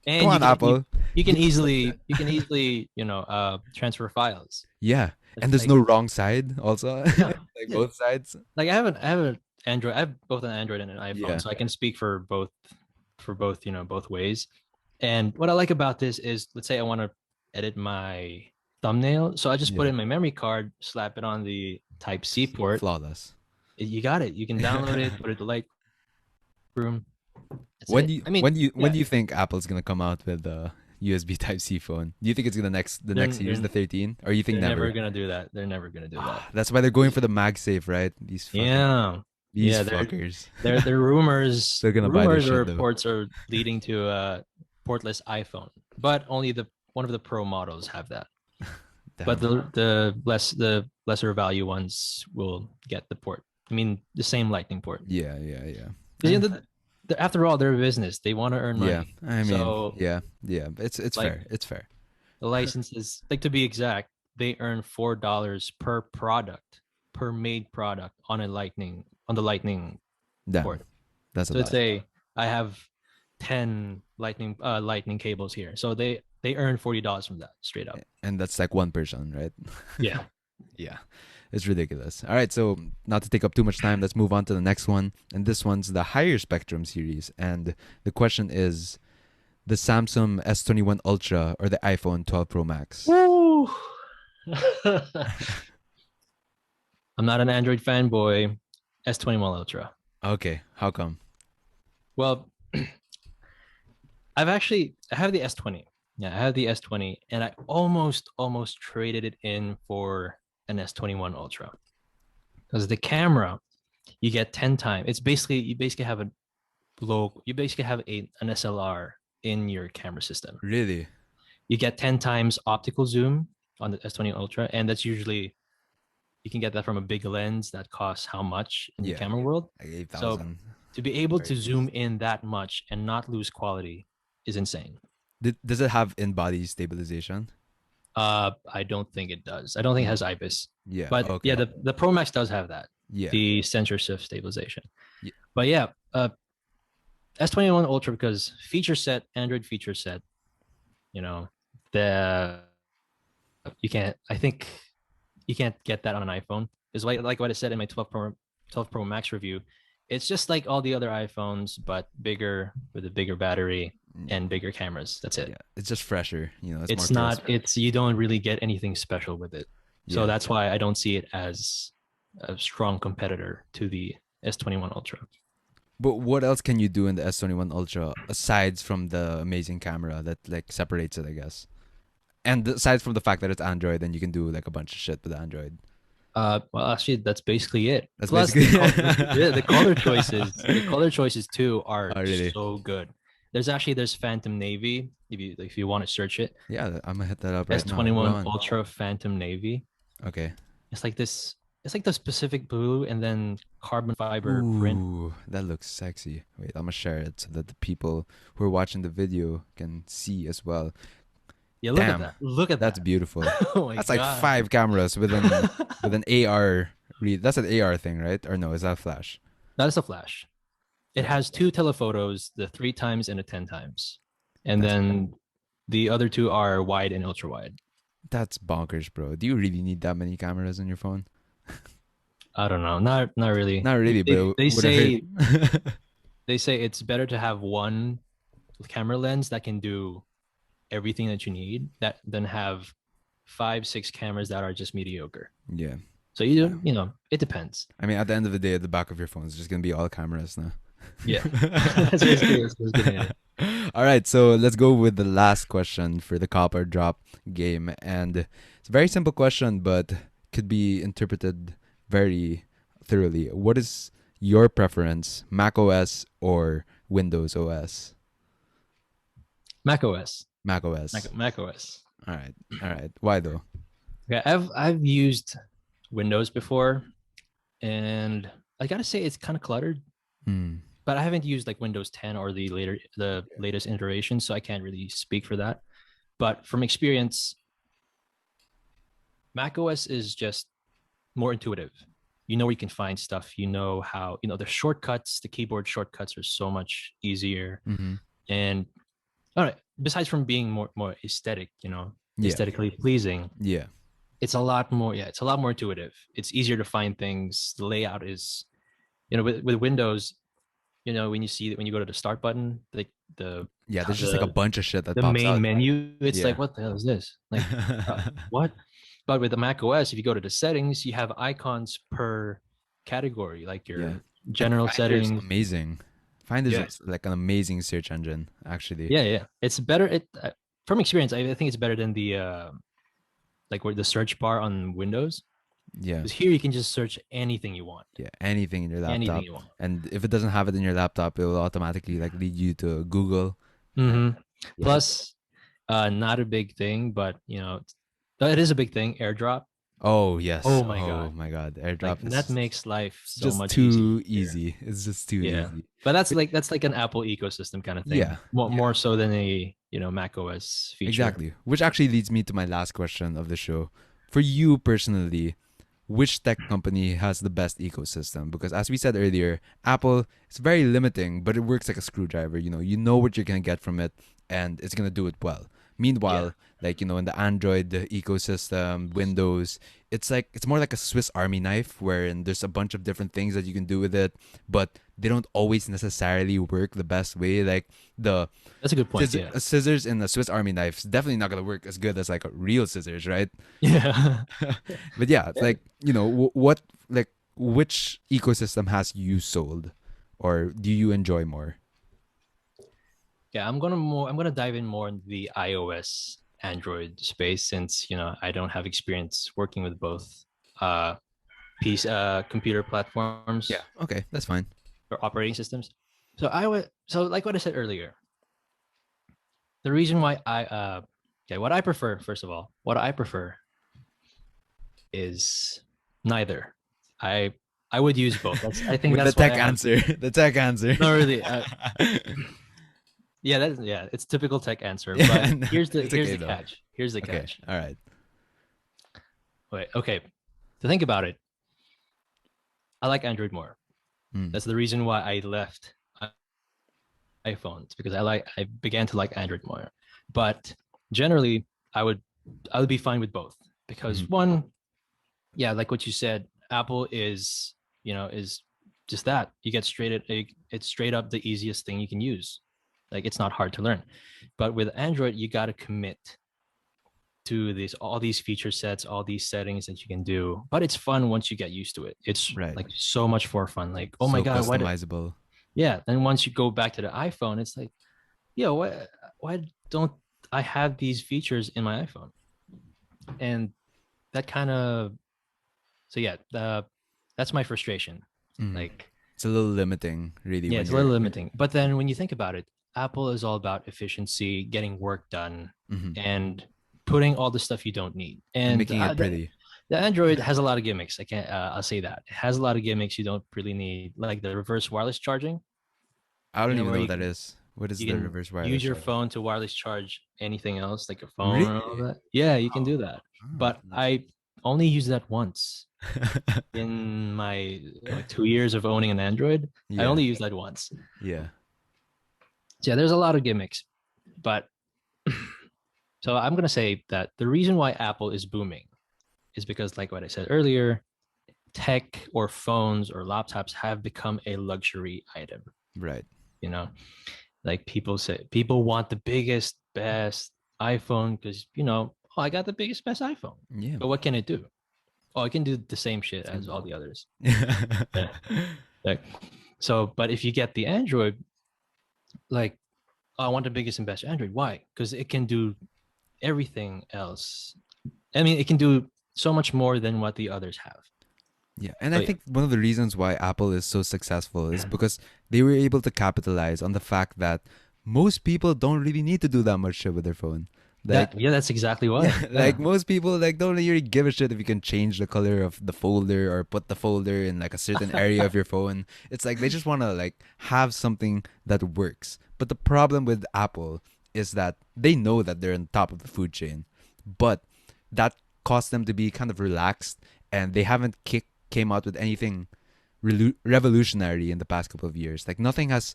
And on, Apple. you can Give us easily that. transfer files. Yeah, and It's there's like, no wrong side also. yeah, Like yeah. both sides. Like I have an Android. I have both an Android and an iPhone, Yeah. so I can speak for both, both ways. And what I like about this is, let's say I want to edit my thumbnail, so I just put Yeah. in my memory card, slap it on the Type C port. Flawless. You got it. You can download it, put it to Lightroom. That's When it. do you I mean, when do you yeah. when do you think Apple's gonna come out with USB Type C phone. Do you think it's the next They're- series, the they're- 13, or you think They're never? never gonna do that. They're never gonna do that. That's why they're going for the MagSafe, right? These fucking, Yeah. these Yeah, fuckers. There rumors. Still gonna buy this rumors or shit, though. reports are leading to a portless iPhone, but only one of the Pro models have that. But Damn. the lesser value ones will get the port. I mean, the same Lightning port. Yeah. 'Cause, you know, after all, they're a business. They want to earn money. Yeah, I mean, So- yeah. It's Like- fair. It's fair. The licenses, like to be exact, they earn $4 per product, per made product on the Lightning Damn. port. That's a So lot. let's say I have 10 lightning cables here. So they earn $40 from that straight up. And that's like one person, right? Yeah. Yeah, it's ridiculous. All right, so not to take up too much time, let's move on to the next one. And this one's the higher spectrum series. And the question is the Samsung S21 Ultra or the iPhone 12 Pro Max? Woo! I'm not an Android fanboy. S21 Ultra. Okay, how come? Well, I have the S20. Yeah, I have the S20, and I almost traded it in for an S21 Ultra. Because the camera, you get 10 times. You basically have an SLR in your camera system. Really? You get 10 times optical zoom on the S20 Ultra, and that's usually you can get that from a big lens that costs how much in the Yeah. camera world. Like 8,000. So to be able Very to close. zoom in that much and not lose quality is insane. Does it have in-body stabilization? I don't think it does. I don't think it has IBIS. Yeah. But okay. yeah, the Pro Max does have that. yeah. The sensor shift stabilization. Yeah. But yeah, S21 Ultra because Android feature set, you know, I think you can't get that on an iPhone. It's like what I said in my 12 Pro Max review. It's just like all the other iPhones, but bigger with a bigger battery and bigger cameras. That's it. Yeah, it's just fresher. You know, It's more not. crisp. You don't really get anything special with it. So Yeah. that's why I don't see it as a strong competitor to the S21 Ultra. But what else can you do in the S21 Ultra aside from the amazing camera that like separates it, I guess? And aside from the fact that it's Android, then you can do like a bunch of shit with Android. Well, actually, that's basically it. That's Plus, basically the color choices too are Oh, really? so good. There's Phantom Navy if you want to search it. Yeah, I'm gonna hit that up right now. S21 Go on. Ultra Phantom Navy. Okay. It's like this. It's like the Pacific blue and then carbon fiber print. Ooh, that looks sexy. Wait, I'm gonna share it so that the people who are watching the video can see as well. Yeah, look Damn, at that. Look at That's that. beautiful. Oh my That's like God. 5 cameras with an AR read. That's an AR thing, right? Or no, is that flash? That is a flash. It has 2 telephotos, the 3 times and the 10 times. And That's then the other 2 are wide and ultra wide. That's bonkers, bro. Do you really need that many cameras on your phone? I don't know. Not really. Not really, They- but they it wouldn't say- hurt. They say it's better to have one camera lens that can do everything that you need than have 5-6 cameras that are just mediocre. Yeah. So it depends. I mean, at the end of the day, at the back of your phone is just gonna be all cameras now. Yeah. That's basically what's getting at it. All right, so let's go with the last question for the copper drop game, and it's a very simple question, but could be interpreted very thoroughly. What is your preference, Mac OS or Windows OS? Mac OS. Mac OS. Mac OS. All right. Why though? Okay, I've used Windows before, and I gotta say it's kind of cluttered. Hmm. But I haven't used like Windows 10 or the latest iteration, so I can't really speak for that. But from experience, Mac OS is just more intuitive. You know where you can find stuff. You know how the shortcuts, the keyboard shortcuts are so much easier. Mm-hmm. And all right, besides from being more aesthetic, Yeah. aesthetically pleasing, Yeah. it's a lot more intuitive. It's easier to find things. The layout is with Windows, when you go to the start button, like There's just like a bunch of shit that the pops main out. menu, it's Yeah. like, what the hell is this? Like what? But with the Mac OS, if you go to the settings, you have icons per category, like your Yeah. general Finder is settings. amazing. Finder Yeah. is like an amazing search engine, actually. Yeah. It's better. from experience, I think it's better than the like where the search bar on Windows. Yeah. Because here you can just search anything you want. Yeah, anything in your Anything laptop. you want. And if it doesn't have it in your laptop, it will automatically like lead you to Google. Mm-hmm. Yeah. Plus, not a big thing, but it is a big thing. AirDrop. Oh yes. Oh my God. my God. Like AirDrop is that makes life it's so just much too easier. easy. It's just too Yeah. easy. But that's like an Apple ecosystem kind of thing. Yeah, More so than a Mac OS feature. Exactly. Which actually leads me to my last question of the show. For you personally, which tech company has the best ecosystem? Because as we said earlier, Apple is very limiting, but it works like a screwdriver. You know what you're gonna get from it, and it's gonna do it well. Meanwhile, like in the Android ecosystem, Windows, it's more like a Swiss Army knife, wherein there's a bunch of different things that you can do with it, but they don't always necessarily work the best way. Like the That's a good point. Yeah. scissors in a Swiss Army knife is definitely not gonna work as good as like a real scissors, right? Yeah. But yeah, it's like what like which ecosystem has you sold, or do you enjoy more? Yeah, I'm gonna dive in more in the iOS Android space since I don't have experience working with both piece computer platforms Okay, that's fine. or operating systems. So like what I said earlier, the reason why what I prefer, first of all, what I prefer is neither. I would use both. I think With that's the why tech I have- answer, the tech answer. No, really. Yeah, it's typical tech answer. Yeah, But no, here's the it's okay, though. catch. Here's the Okay, catch. all right. Wait, okay. To think about it, I like Android more. Mm. That's the reason why I left iPhones because I began to like Android more. But generally, I would be fine with both because one, yeah, like what you said, Apple is just that you get it's straight up the easiest thing you can use. Like it's not hard to learn. But with Android, you got to commit to all these feature sets, all these settings that you can do. But it's fun once you get used to it. It's Right. like so much more fun. Like, oh my So God, customizable. yeah. And once you go back to the iPhone, it's like, yeah, why don't I have these features in my iPhone? And that kind of, so yeah, that's my frustration. Mhm. Like, It's a little limiting, really. yeah, when it's a little you're- limiting. But then when you think about it, Apple is all about efficiency, getting work done, Mhm. and putting all the stuff you don't need. And And making it pretty. The Android has a lot of gimmicks. I can't. I'll say that it has a lot of gimmicks you don't really need, like the reverse wireless charging. I don't even where know you what that can- is. What is You the can reverse wireless? use your charger? phone to wireless charge anything else, like your phone and all Really? that. Yeah, you can do that. Oh, But I only used that once in my 2 years of owning an Android. I Yeah. only used that once. Yeah. So yeah, there's a lot of gimmicks, but so I'm gonna say that the reason why Apple is booming is because, like what I said earlier, tech or phones or laptops have become a luxury item. Right. You know, like people want the biggest, best iPhone because oh, I got the biggest, best iPhone. Yeah. But what can it do? Oh, it can do the same shit as all the others. Like, so, but if you get the Android, like, oh, I want the biggest and best Android. Why? Because it can do everything else. I mean, it can do so much more than what the others have. Yeah, and Oh, I yeah. think one of the reasons why Apple is so successful is because they were able to capitalize on the fact that most people don't really need to do that much shit with their phone. Like, That's exactly why. like most people don't really give a shit if you can change the color of the folder or put the folder in like a certain area of your phone. It's like they just want to like have something that works. But the problem with Apple is that they know that they're on top of the food chain, but that caused them to be kind of relaxed, and they haven't came out with anything revolutionary in the past couple of years. Like nothing has,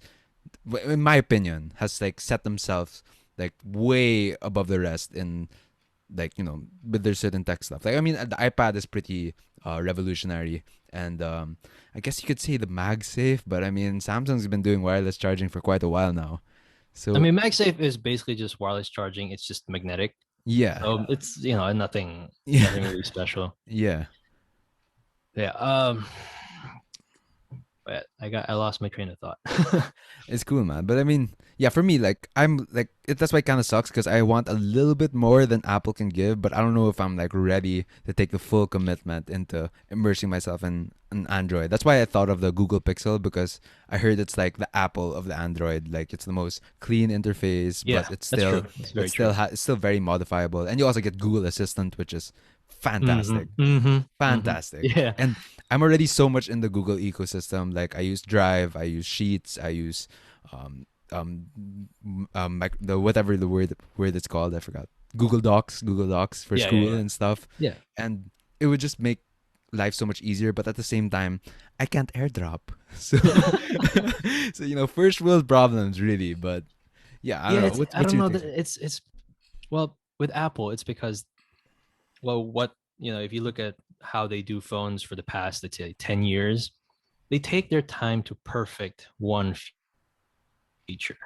in my opinion, has like set themselves like way above the rest in like with their certain tech stuff. Like I mean, the iPad is pretty revolutionary, and I guess you could say the MagSafe, but I mean Samsung's been doing wireless charging for quite a while now. So I mean, MagSafe is basically just wireless charging. It's just magnetic. yeah, So it's nothing really special. yeah. Yeah. But I lost my train of thought. It's cool, man. But I mean, yeah, for me, like I'm like that's why it kind of sucks because I want a little bit more than Apple can give, but I don't know if I'm like ready to take the full commitment into immersing myself in an Android. That's why I thought of the Google Pixel because I heard it's like the Apple of the Android. Like it's the most clean interface, Yeah, but it's that's still true. That's very it's still true. it's still very modifiable, and you also get Google Assistant, which is Mm-hmm, fantastic. mm-hmm, mm-hmm. Fantastic. Yeah. And I'm already so much in the Google ecosystem. Like I use Drive, I use Sheets, I use um the whatever the word it's called, I forgot. Google Docs for Yeah, yeah, school yeah. and stuff. Yeah. And it would just make life so much easier, but at the same time, I can't airdrop. So so first world problems really, but yeah, I don't Yeah, know. it's I What's don't your know take? that it's well with Apple, it's because what if you look at how they do phones for the past, let's say 10 years, they take their time to perfect one feature.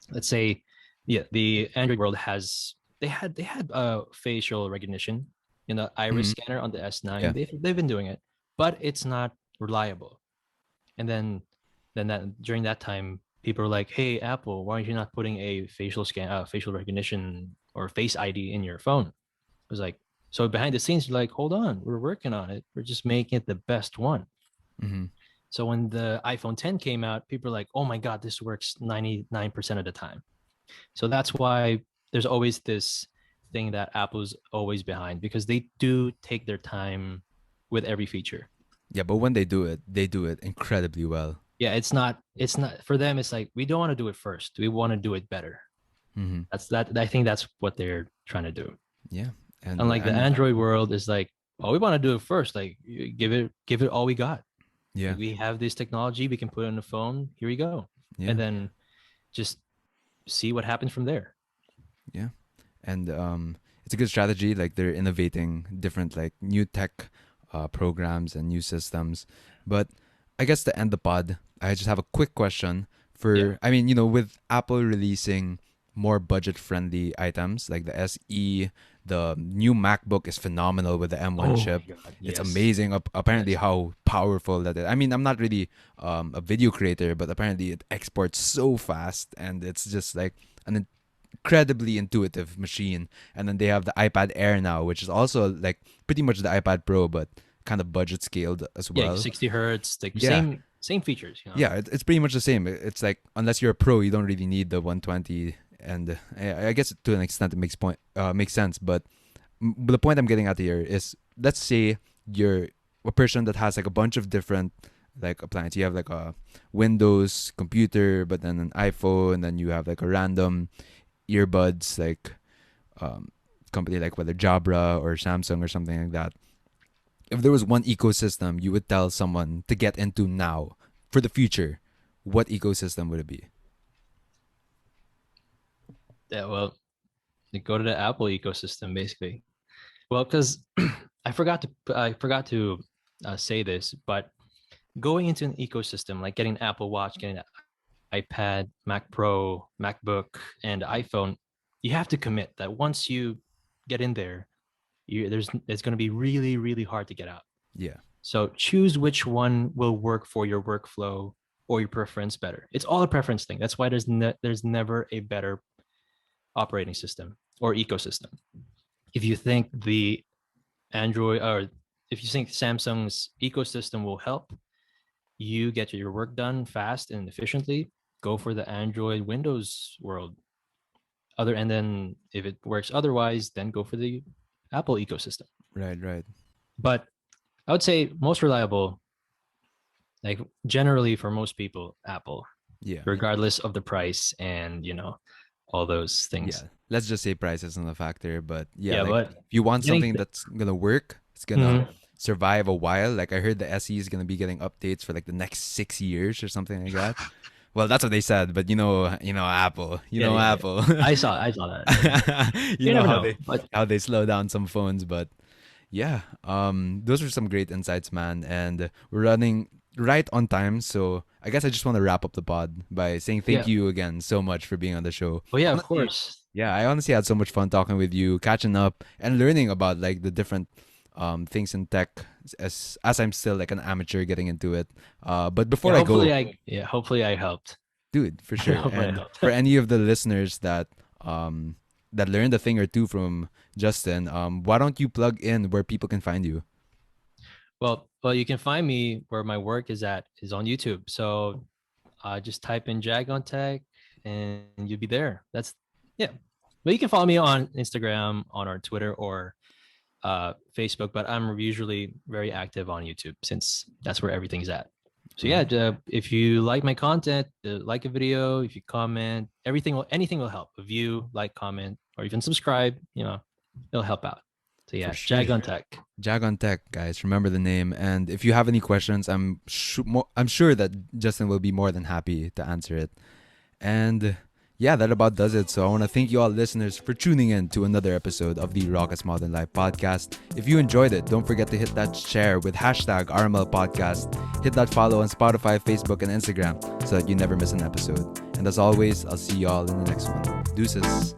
Let's say, yeah, the Android world has they had facial recognition, iris Mhm. scanner on the S9. Yeah. They've been doing it, but it's not reliable. And then that during that time, people were like, "Hey, Apple, why are you not putting a facial recognition or Face ID in your phone?" It was like, so behind the scenes, you're like, "Hold on, we're working on it. We're just making it the best one." Mhm. So when the iPhone 10 came out, people were like, "Oh my God, this works 99% of the time." So that's why there's always this thing that Apple's always behind because they do take their time with every feature. Yeah, but when they do it incredibly well. Yeah, it's not for them. It's like we don't want to do it first. We want to do it better. Mhm. I think that's what they're trying to do. Yeah. And Unlike I the mean, Android world is like, oh, we want to do it first. Like give it all we got. yeah. Like we have this technology, we can put it on the phone. Here we go. Yeah. And then just see what happens from there. Yeah. And it's a good strategy. Like they're innovating different like new tech programs and new systems. But I guess to end the pod, I just have a quick question Yeah. for I mean, with Apple releasing more budget friendly items like the SE, the new MacBook is phenomenal with the M1 Oh chip. my God. It's Yes. amazing apparently Yes. how powerful that is. I mean, I'm not really a video creator, but apparently it exports so fast and it's just like an incredibly intuitive machine. And then they have the iPad Air now, which is also like pretty much the iPad Pro, but kind of budget scaled as Yeah, well. 60 hertz, like Yeah, same features, yeah, it's pretty much the same. It's like unless you're a pro, you don't really need the 120. And I guess to an extent it makes sense. But the point I'm getting at here is, let's say you're a person that has like a bunch of different like appliances. You have like a Windows computer, but then an iPhone, and then you have like a random earbuds like um, company like whether Jabra or Samsung or something like that. If there was one ecosystem you would tell someone to get into now for the future, what ecosystem would it be? Yeah, well, they go to the Apple ecosystem basically. Well, because I forgot to say this, but going into an ecosystem like getting Apple Watch, getting an iPad, Mac Pro, MacBook, and iPhone, you have to commit that once you get in there, it's going to be really really hard to get out. Yeah. So choose which one will work for your workflow or your preference better. It's all a preference thing. That's why there's never a better operating system or ecosystem. If you think the Android or if you think Samsung's ecosystem will help you get your work done fast and efficiently, go for the Android Windows world. And then if it works otherwise, then go for the Apple ecosystem. Right, right. But I would say most reliable, like generally for most people, Apple, Yeah. regardless of the price and all those Yeah. things. Let's just say price isn't a factor, but yeah, Yeah, like but if you want getting something that's gonna work, it's gonna survive a while. Like I heard the SE is gonna be getting updates for like the next 6 years or something like that. Well, that's what they said, but Apple, yeah, yeah, yeah. Apple. I saw that. you You know never how know, they but how they slow down some phones, but yeah, those are some great insights, man, and we're running right on time, so I guess I just want to wrap up the pod by saying thank yeah. you again so much for being on the show. Oh yeah, of Honestly, course. yeah, I honestly had so much fun talking with you, catching up, and learning about like the different things in tech, as I'm still like an amateur getting into it. But before Yeah, I go, hopefully I helped. dude, for sure. Hopefully I And helped. for any of the listeners that learned a thing or two from Justin, why don't you plug in where people can find you? Well, you can find me where my work is on YouTube. So just type in Jagontech and you'll be there. That's yeah. But you can follow me on Instagram, on our Twitter or Facebook. But I'm usually very active on YouTube since that's where everything's at. So yeah, if you like my content, like a video, if you comment, anything will help. A view, like, comment, or even subscribe. It'll help out. So yeah, For sure. Jagontech. Jagontech, guys, remember the name. And if you have any questions, I'm sure that Justin will be more than happy to answer it. And yeah, that about does it. So I want to thank you all listeners for tuning in to another episode of the Raucous Modern Life podcast. If you enjoyed it, don't forget to hit that share with hashtag RML podcast. Hit that follow on Spotify, Facebook, and Instagram so that you never miss an episode. And as always, I'll see you all in the next one. Deuces.